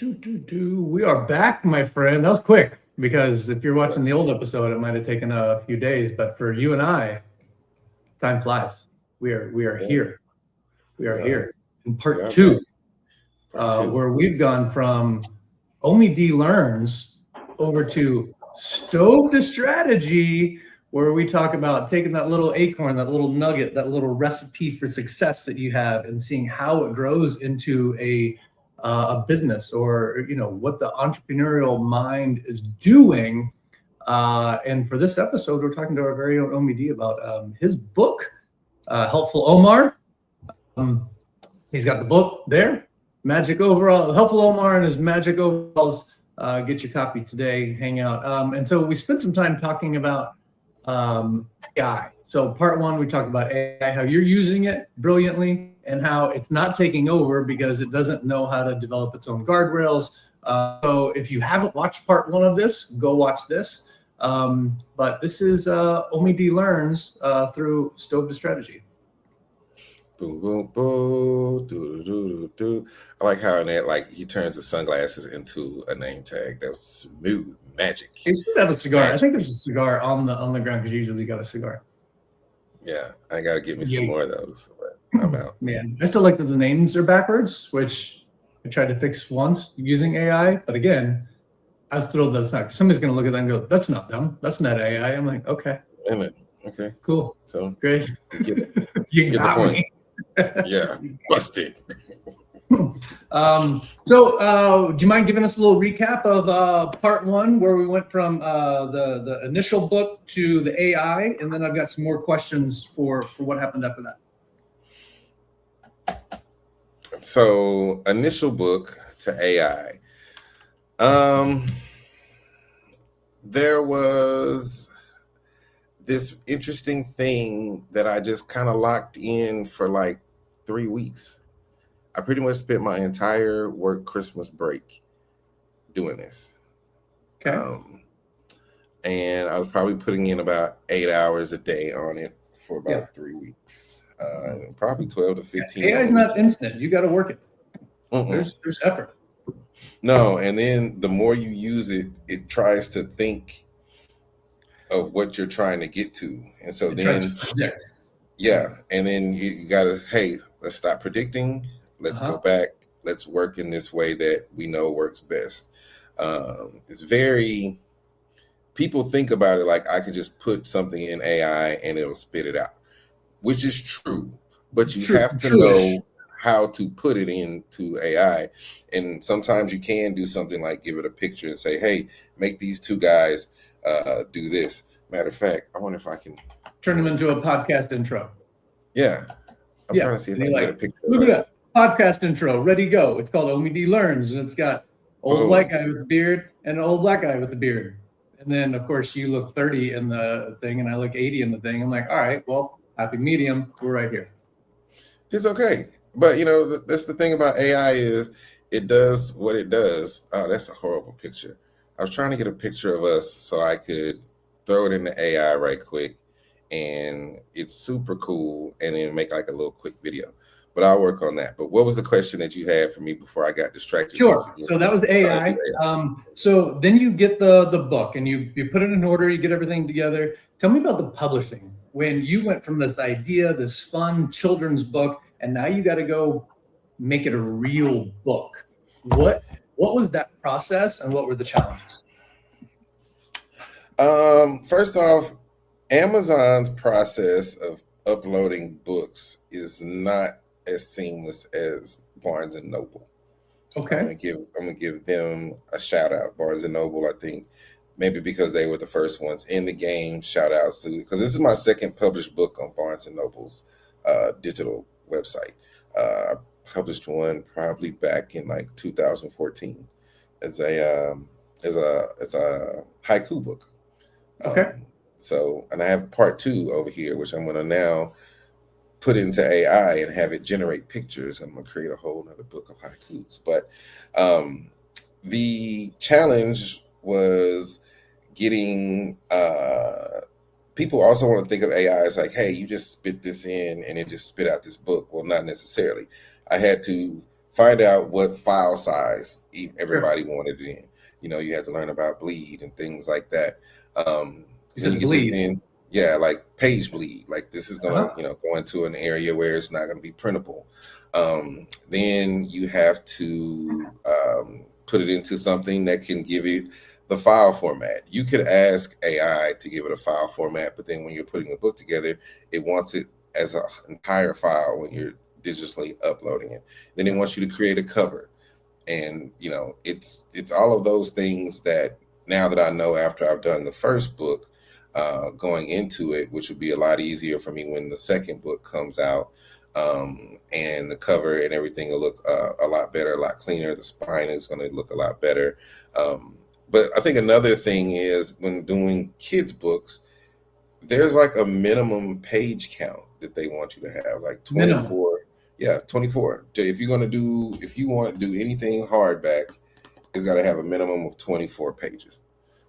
We are back, my friend. That was quick because if you're watching the old episode, it might have taken a few days. But for you and I, time flies. We are Yeah, here. We we are are. here in We part are back. two, Part two. where we've gone from Omie D learns over to stove to strategy, where we talk about taking that little acorn, that little nugget, that little recipe for success that you have, and seeing how it grows into a business, or what the entrepreneurial mind is doing. And for this episode, we're talking to our very own Omie D about his book, Helpful Omar. Um, he's got the book there, Magic Overall, Helpful Omar and his Magic Overalls. Get your copy today, hang out. And so we spent some time talking about AI. So part one, we talked about AI, how you're using it brilliantly and how it's not taking over because it doesn't know how to develop its own guardrails. So if you haven't watched part one of this, go watch this. But this is Omie D Learns through Stove to Strategy. Boom, boom, boom. Do, do, do, do. I like how in that, like, he turns the sunglasses into a name tag. That was smooth magic. He should have a cigar. I Magic. think there's a cigar on the ground because usually got a cigar. Yeah, I got to get me Yeah. some more of those. But I'm out. Man, I still like that the names are backwards, which I tried to fix once using AI. But again, I was thrilled that it's not. Somebody's going to look at that and go, "That's not them. That's not AI." I'm like, okay, Amen. Okay. cool, So great. you get, You get the got point. me. Yeah. Busted. Do you mind giving us a little recap of part one, where we went from the initial book to the AI, and then I've got some more questions for what happened after that. So, initial book to AI. There was this interesting thing that I just kind of locked in for like 3 weeks. I pretty much spent my entire work Christmas break doing this. Okay. And I was probably putting in about 8 hours a day on it for about Yeah. 3 weeks. Probably 12 to 15 AI on is the not weekend. instant. You got to work it. There's effort. No, and then the more you use it, it tries to think of what you're trying to get to. And so It tries then, to predict. yeah, and then you got to, hey, let's stop predicting. Let's go back. Let's work in this way that we know works best. It's very, people think about it like I can just put something in AI and it'll spit it out, which is true. But you have to know how to put it into AI. And sometimes you can do something like give it a picture and say, hey, make these two guys do this. Matter of fact, I wonder if I can turn them into a podcast intro. Yeah. I'm trying to see if I can get a picture look of at us. that podcast intro, ready, go. It's called Omie D Learns, and it's got old white guy with a beard and an old black guy with a beard. And then, of course, you look 30 in the thing, and I look 80 in the thing. I'm like, all right, well, happy medium. We're right here. It's okay. But, that's the thing about AI is it does what it does. Oh, that's a horrible picture. I was trying to get a picture of us so I could throw it into AI right quick. And it's super cool. And then make like a little quick video. But I'll work on that. But what was the question that you had for me before I got distracted? Sure. So that was the AI. So then you get the book and you put it in order, you get everything together. Tell me about the publishing. When you went from this idea, this fun children's book, and now you got to go make it a real book. What was that process and what were the challenges? First off, Amazon's process of uploading books is not as seamless as Barnes and Noble. Okay. I'm gonna give them a shout out. Barnes and Noble, I think, maybe because they were the first ones in the game. Shout outs to, because this is my second published book on Barnes and Noble's digital website. I published one probably back in like 2014. It's a haiku book. Okay. So, and I have part 2 over here, which I'm gonna now put into AI and have it generate pictures. I'm gonna create a whole nother book of haikus. But the challenge was getting people also want to think of AI as like, hey, you just spit this in and it just spit out this book. Well, not necessarily. I had to find out what file size everybody Sure. wanted it in. You know, you have to learn about bleed and things like that. You Then you said get this bleed. in, yeah, like page bleed. Like this is gonna, Uh-huh. you know, go into an area where it's not gonna be printable. Then you have to put it into something that can give it the file format. You could ask AI to give it a file format, but then when you're putting a book together, it wants it as an entire file when you're digitally uploading it. Then it wants you to create a cover. And you know, it's all of those things that now that I know after I've done the first book, going into it, which would be a lot easier for me when the second book comes out, and the cover and everything will look a lot better, a lot cleaner. The spine is going to look a lot better. But I think another thing is when doing kids books, there's like a minimum page count that they want you to have, like Minimum. 24. Yeah, 24. If you're gonna do, if you want to do anything hardback, it's got to have a minimum of 24 pages.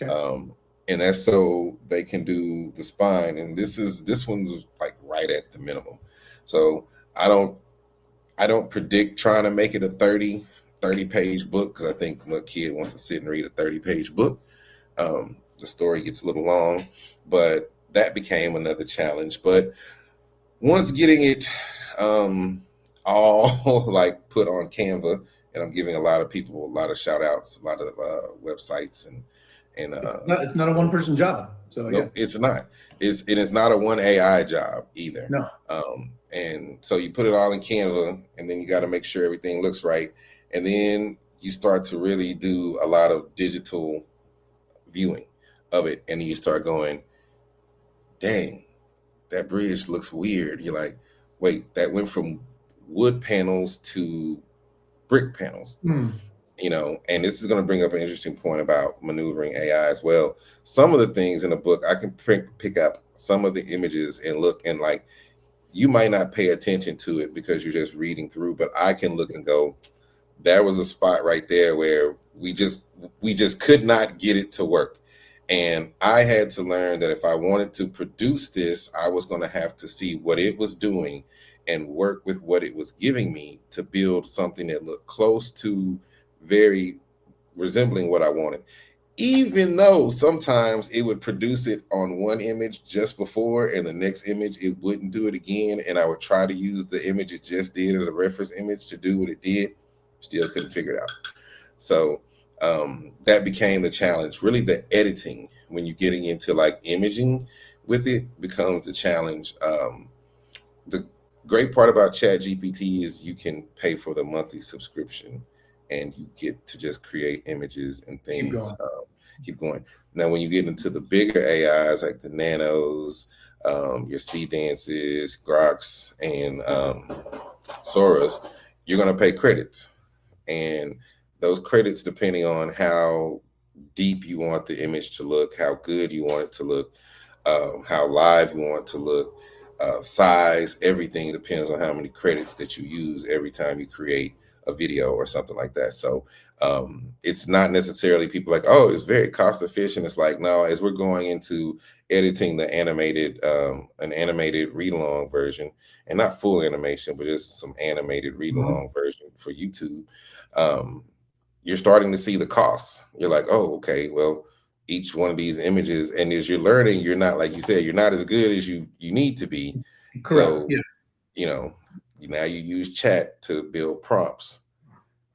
Okay. And that's so they can do the spine. And this one's like right at the minimum. So I don't predict trying to make it a 30 page book, because I think a kid wants to sit and read a 30-page book. The story gets a little long, but that became another challenge. But once getting it all like put on Canva, and I'm giving a lot of people a lot of shout outs, a lot of websites and It's not a one-person job. So yeah. nope, it's not. It's not a one AI job either. No. And so you put it all in Canva, and then you got to make sure everything looks right, and then you start to really do a lot of digital viewing of it, and you start going, dang, that bridge looks weird. You're like, wait, that went from wood panels to brick panels. You know, and this is going to bring up an interesting point about maneuvering AI as well. Some of the things in the book, I can pick up some of the images and look, and like, you might not pay attention to it because you're just reading through, but I can look and go, there was a spot right there where we just could not get it to work. And I had to learn that if I wanted to produce this, I was going to have to see what it was doing and work with what it was giving me to build something that looked close to very resembling what I wanted. Even though sometimes it would produce it on one image just before, and the next image it wouldn't do it again, and I would try to use the image it just did as a reference image to do what it did, still couldn't figure it out. So that became the challenge. Really, the editing, when you're getting into like imaging with it, becomes a challenge. The great part about ChatGPT is you can pay for the monthly subscription, and you get to just create images and things. Keep going. Now, when you get into the bigger AIs like the Nanos, your C Dances, Groks, and Soras, you're going to pay credits. And those credits, depending on how deep you want the image to look, how good you want it to look, how live you want it to look, size, everything depends on how many credits that you use every time you create a video or something like that. So it's not necessarily people like, oh, it's very cost efficient. It's like, no, as we're going into editing the animated, an animated read along version, and not full animation, but just some animated read along version for YouTube, you're starting to see the costs. You're like, oh, okay, well, each one of these images, and as you're learning, you're not, like you said, you're not as good as you need to be. Correct. So, you know, now you use chat to build prompts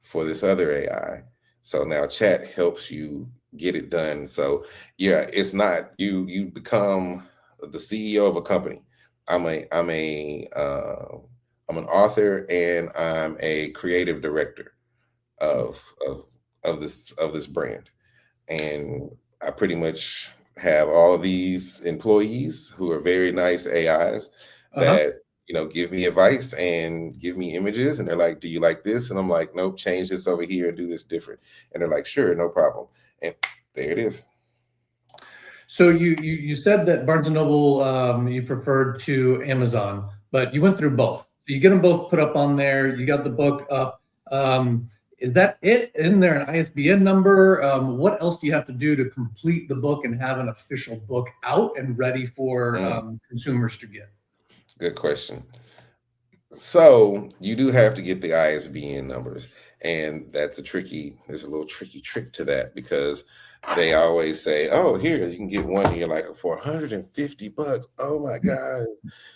for this other AI. So now chat helps you get it done. So yeah, it's not you become the CEO of a company. I'm an author, and I'm a creative director of this brand. And I pretty much have all of these employees who are very nice AIs that give me advice and give me images, and they're like, do you like this? And I'm like, nope, change this over here and do this different. And they're like, sure, no problem. And there it is. So you said that Barnes and Noble you preferred to Amazon, but you went through both. So you get them both put up on there. You got the book up. Is that it? Isn't there an ISBN number? What else do you have to do to complete the book and have an official book out and ready for consumers to get? Good question. So you do have to get the ISBN numbers, and there's a little tricky trick to that because they always say, "Oh, here you can get one," and you're like, "For $150? Oh my god!"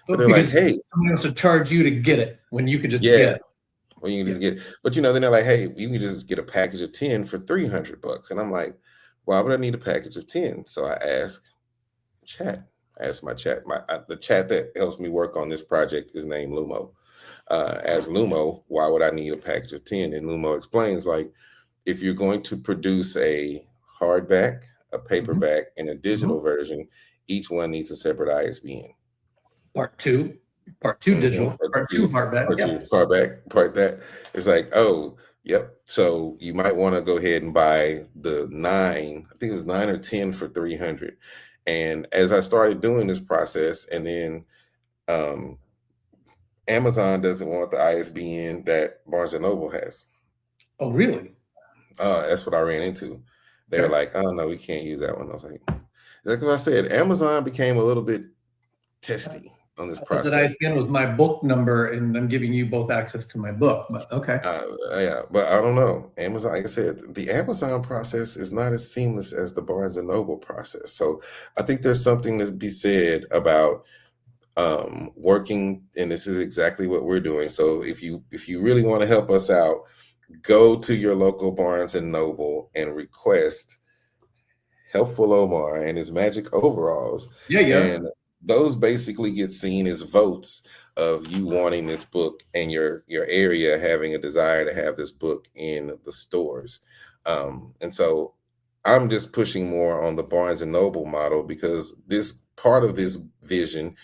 But Oh, they're like, because "Hey, someone has to charge you to get it when you could just get yeah, it. well, you can Yeah. just get." But then they're like, "Hey, you can just get a package of 10 for $300," and I'm like, "Why would I need a package of 10?" So I chat. I ask my chat, the chat that helps me work on this project is named Lumo. As Lumo, why would I need a package of 10? And Lumo explains, like, if you're going to produce a hardback, a Mhm. paperback, and a Mhm. digital version, each one needs a separate ISBN. Part two digital, part two hardback. Part Yeah. two, hardback, part that. It's like, oh, yep. So you might want to go ahead and buy the nine, I think it was 9 or 10 for 300. And as I started doing this process, and then um, Amazon doesn't want the ISBN that Barnes and Noble has. Oh, really? That's what I ran into. They were Okay. like, "Oh no, we can't use that one." I was like I said, Amazon became a little bit testy on this I thought that process. ISBN was my book number, and I'm giving you both access to my book. But okay. Yeah, but I don't know. Amazon, like I said, the Amazon process is not as seamless as the Barnes and Noble process. So I think there's something to be said about working, and this is exactly what we're doing. So if you really want to help us out, go to your local Barnes and Noble and request Helpful Omar and his magic overalls. Yeah, yeah. And those basically get seen as votes of you wanting this book and your area having a desire to have this book in the stores. And so I'm just pushing more on the Barnes and Noble model because this part of this vision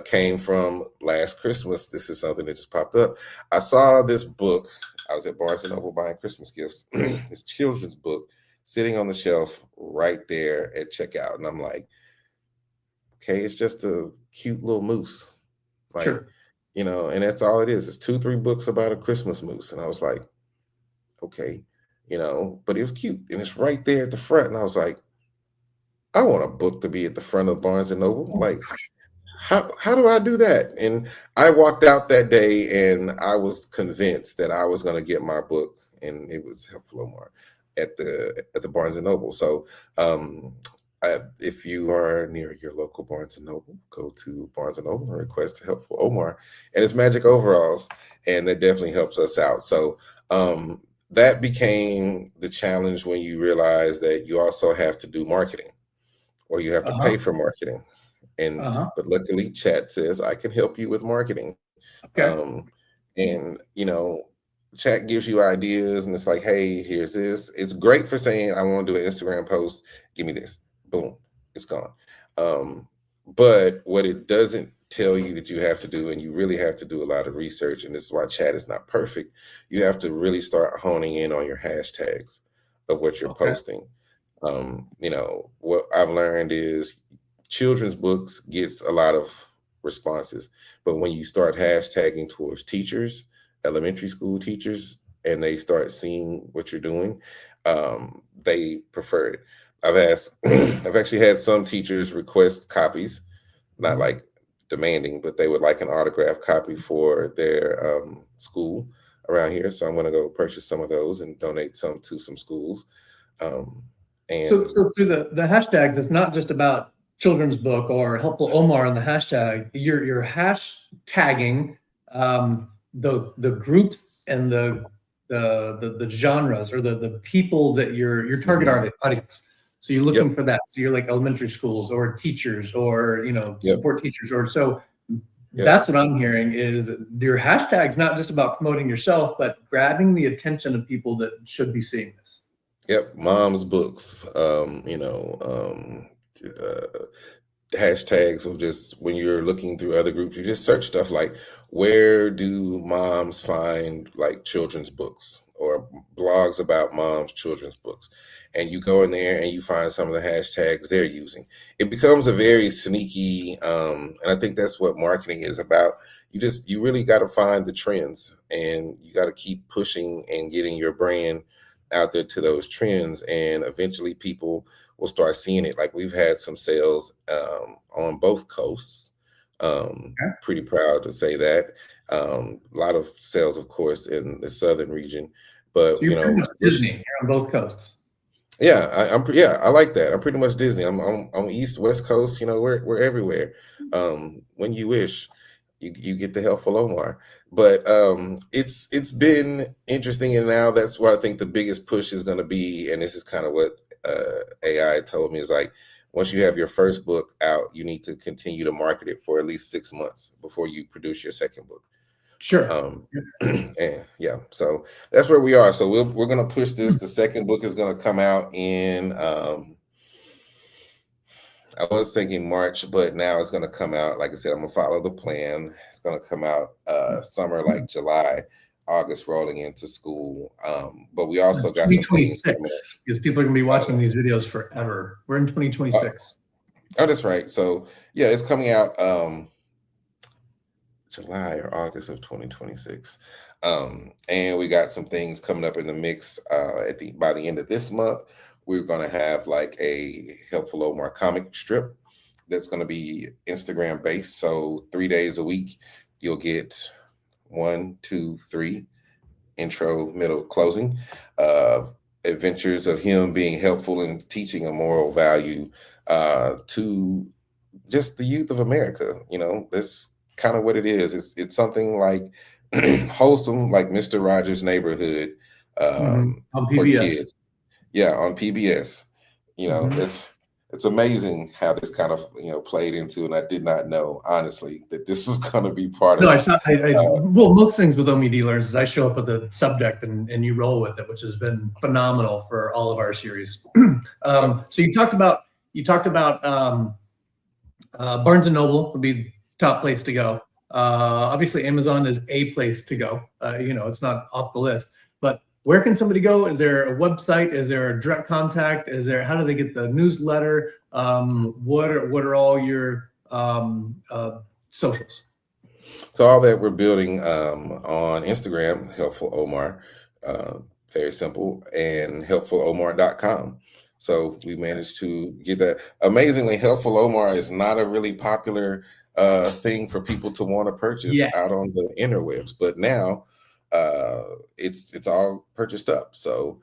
came from last Christmas. This is something that just popped up. I saw this book. I was at Barnes and Noble buying Christmas gifts. This children's book sitting on the shelf right there at checkout. And I'm like, okay, it's just a cute little moose. Like, Sure. and that's all it is. It's 2, 3 books about a Christmas moose. And I was like, okay, but it was cute. And it's right there at the front. And I was like, I want a book to be at the front of Barnes and Noble. Like, how do I do that? And I walked out that day and I was convinced that I was going to get my book, and it was Helpful Omar at the Barnes and Noble. So if you are near your local Barnes and Noble, go to Barnes and Noble and request Helpful Omar and his magic overalls, and that definitely helps us out. So that became the challenge when you realize that you also have to do marketing, or you have to Uh-huh. pay for marketing. And Uh-huh. but luckily chat says I can help you with marketing. Okay. um and chat gives you ideas, and it's like, hey, here's this. It's great for saying I want to do an Instagram post, give me this, boom, it's gone. But what it doesn't tell you that you have to do, and you really have to do a lot of research, and this is why chat is not perfect, you have to really start honing in on your hashtags of what you're Okay. posting. What I've learned is children's books gets a lot of responses, but when you start hashtagging towards teachers, elementary school teachers, and they start seeing what you're doing, they prefer it. I've actually had some teachers request copies, not Mhm. like demanding, but they would like an autographed copy for their school around here. So I'm going to go purchase some of those and donate some to some schools. Um, So, and so through the hashtags, it's not just about children's book or helpful Omar in the hashtag. You're hashtagging the groups and the genres or the people that your target Mhm. audience. So you're looking Yep, for that. So you're like elementary schools or teachers or yep, support teachers or so. yep. That's what I'm hearing is your hashtag's not just about promoting yourself, but grabbing the attention of people that should be seeing this. Yep, mom's books. Hashtags of just when you're looking through other groups, you just search stuff like, where do moms find like children's books or blogs about moms children's books, and you go in there and you find some of the hashtags they're using. It becomes a very sneaky, and I think that's what marketing is about. You really got to find the trends, and you got to keep pushing and getting your brand out there to those trends, and eventually people will start seeing it. Like, we've had some sales on both coasts. Okay. Pretty proud to say that. A lot of sales, of course, in the southern region, So but you're pretty much push. Disney. You're on both coasts. Yeah, I like that. I'm pretty much Disney. I'm East West Coast. We're everywhere. When you wish, you get the helpful Omar. But it's been interesting, and now that's what I think the biggest push is going to be. And this is kind of what AI told me is like, once you have your first book out, you need to continue to market it for at least 6 months before you produce your second book. Sure. And yeah, so that's where we are. So we're gonna push this. The second book is gonna come out in I was thinking March, but now it's gonna come out. Like I said, I'm gonna follow the plan. It's gonna come out summer, like July, August, rolling into school. But we also It's got some things coming 2026 because people are going to be watching these videos forever. We're in 2026. Oh, that's right. So yeah, it's coming out July or August of 2026. And we got some things coming up in the mix by the end of this month. We're gonna have like a Helpful Omar comic strip that's gonna be Instagram based. So 3 days a week, you'll get 1, 2, 3 intro, middle, closing adventures of him being helpful and teaching a moral value to just the youth of America. That's kind of what it is. It's something like wholesome, like Mr. Rogers' Neighborhood On for PBS. kids. Yeah, on PBS. It's amazing how this kind of played into, and I did not know honestly that this was going to be part No, of. it's not. Well, most things with Omie D learns is I show up with a subject and you roll with it, which has been phenomenal for all of our series. So you talked about Barnes and Noble would be top place to go. Obviously, Amazon is a place to go. It's not off the list. But where can somebody go? Is there a website? Is there a direct contact? How do they get the newsletter? What are all your socials? So all that we're building on Instagram, Helpful Omar, very simple, and helpfulomar.com. So we managed to get that. Amazingly, Helpful Omar is not a really popular thing for people to want to purchase out on the interwebs, but now it's all purchased up. So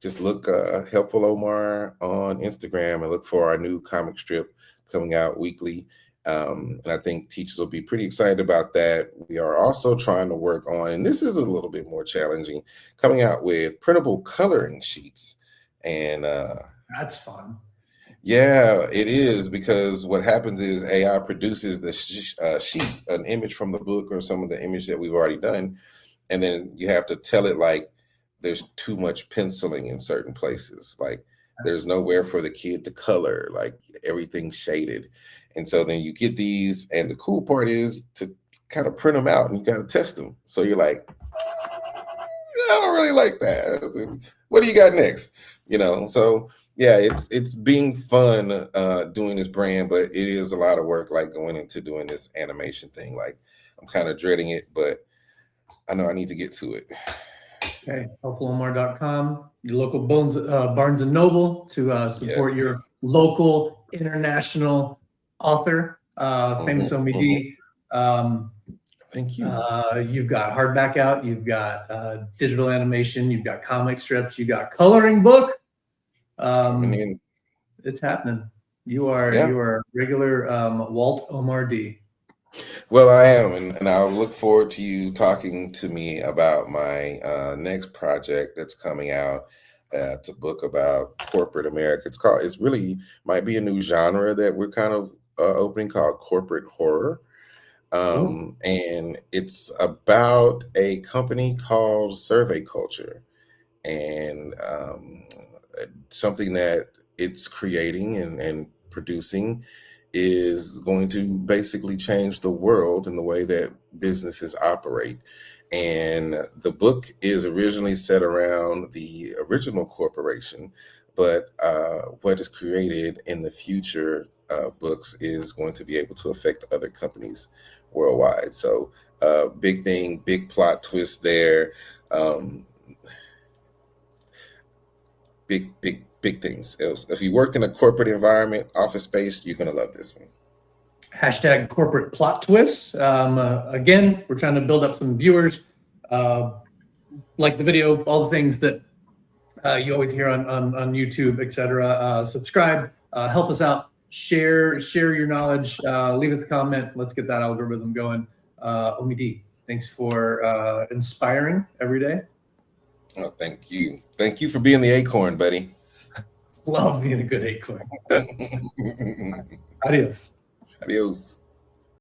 just look Helpful Omar on Instagram and look for our new comic strip coming out weekly. And I think teachers will be pretty excited about that. We are also trying to work on, and this is a little bit more challenging, coming out with printable coloring sheets. And that's fun. Yeah, it is, because what happens is AI produces the sheet, an image from the book or some of the image that we've already done. And then you have to tell it like there's too much penciling in certain places. Like there's nowhere for the kid to color, like everything's shaded. And so then you get these, and the cool part is to kind of print them out and you got to test them. So you're like, I don't really like that. What do you got next? So yeah, it's being fun doing this brand, but it is a lot of work, like going into doing this animation thing. Like I'm kind of dreading it, but I know I need to get to it. Okay, helpfulomar.com, your local Barnes and Noble to support your local international author, famous Omie D. Thank you. You've got hardback out, you've got digital animation, you've got comic strips, you've got coloring book. It's happening. You are regular Walt Omar D. Well, I am, and I'll look forward to you talking to me about my next project that's coming out. It's a book about corporate America. It's really might be a new genre that we're kind of opening, called corporate horror. And it's about a company called Survey Culture, and something that it's creating and producing is going to basically change the world in the way that businesses operate. And the book is originally set around the original corporation, but what is created in the future books is going to be able to affect other companies worldwide. So big thing, big plot twist there. Big things. If you worked in a corporate environment, office space, you're going to love this one. Hashtag corporate plot twists. Again, we're trying to build up some viewers. Like the video, all the things that you always hear on YouTube, etc. Subscribe, help us out, share your knowledge, leave us a comment. Let's get that algorithm going. Omie D, thanks for inspiring every day. Oh, thank you. Thank you for being the acorn, buddy. Love being a good acorn. Adios. Adios.